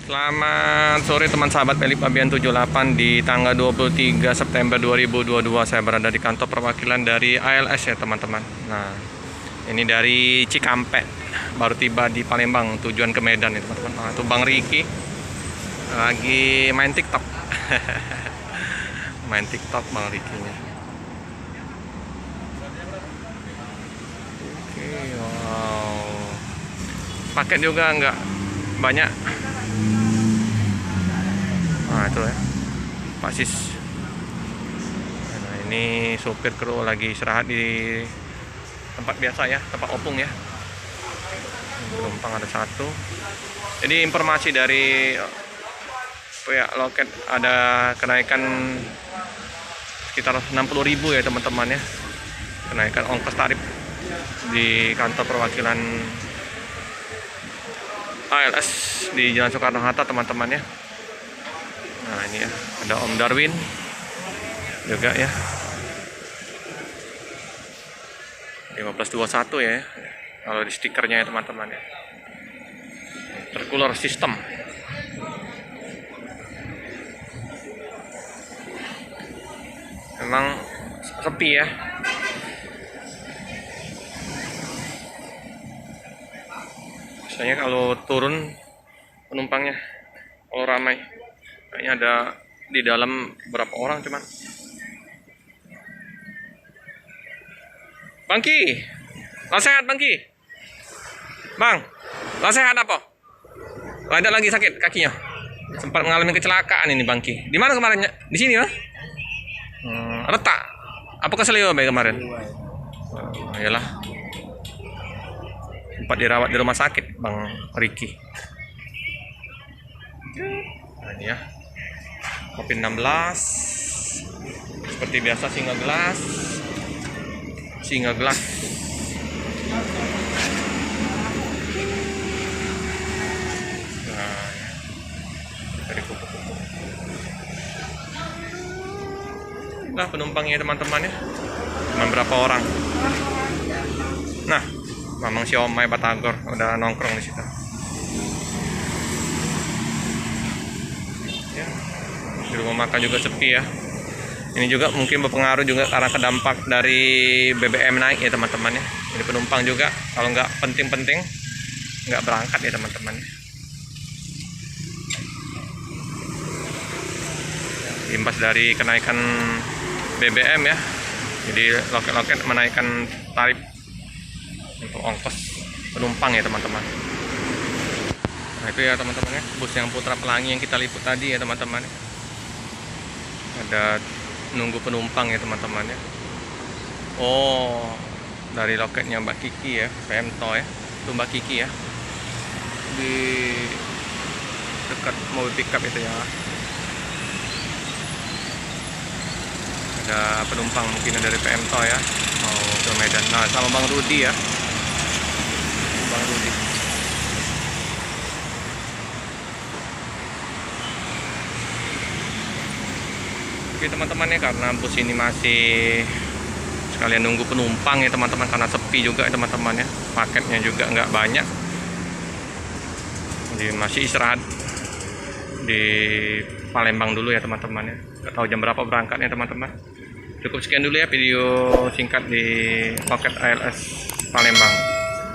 Selamat sore teman sahabat Pelip Abian 78 di tanggal 23 September 2022. Saya berada di kantor perwakilan dari ALS ya teman-teman. Nah, ini dari Cikampek, baru tiba di Palembang tujuan ke Medan ya teman-teman. Nah, itu Bang Riki lagi main TikTok. Main TikTok Bang Rikinya. Oke, wow. Paket juga nggak banyak. Nah itu ya Pak Sis. Nah ini sopir kru lagi istirahat di tempat biasa ya, tempat opung ya. Penumpang ada satu. Jadi informasi dari pihak loket ada kenaikan sekitar 60.000 ya teman-teman ya, kenaikan ongkos tarif di kantor perwakilan ALS di Jalan Soekarno Hatta teman-teman ya. Nah ini ya, ada Om Darwin juga ya, 1521 ya kalau di stikernya ya teman-teman ya. Intercooler system. Memang sepi ya. Biasanya kalau turun penumpangnya, kalau ramai kayaknya ada di dalam berapa orang cuman. Bangki, lo sehat Bangki? Bang, lo sehat apa? Lo ada lagi sakit kakinya? Sempat mengalami kecelakaan ini Bangki. Di mana kemarinnya? Di sini lah. Retak. Apa keselio baik kemarin? Iyalah. Sempat dirawat di rumah sakit Bang Riki. Nah ini ya. Kopi 16 seperti biasa, single gelas nah dari kupu-kupu. Nah penumpangnya teman-teman ya, cuma berapa orang. Nah Mamang Siomay Batagor udah nongkrong di situ ya. Di rumah makan juga sepi ya. Ini juga mungkin berpengaruh juga karena kedampak dari BBM naik ya teman-teman ya. Jadi penumpang juga kalau nggak penting-penting nggak berangkat ya teman-teman. Imbas dari kenaikan BBM ya. Jadi loket-loket menaikkan tarif untuk ongkos penumpang ya teman-teman. Nah itu ya teman-teman ya, bus yang Putra Pelangi yang kita liput tadi ya teman-teman. Ada nunggu penumpang ya teman-teman ya. Oh, dari loketnya Mbak Kiki ya, Pemto ya. Itu Mbak Kiki ya, di dekat mobil pickup itu ya. Ada penumpang mungkin dari Pemto ya, mau ke Medan. Nah sama Bang Rudi ya, Bang Rudi. Oke teman-teman ya, karena bus ini masih sekalian nunggu penumpang ya teman-teman, karena sepi juga ya teman-teman ya, paketnya juga nggak banyak, jadi masih istirahat di Palembang dulu ya teman-teman ya. Nggak tahu jam berapa berangkatnya teman-teman. Cukup sekian dulu ya video singkat di loket ALS Palembang.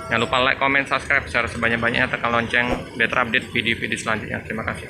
Jangan lupa like, comment, subscribe, share sebanyak-banyaknya, tekan lonceng biar terupdate video-video selanjutnya. Terima kasih.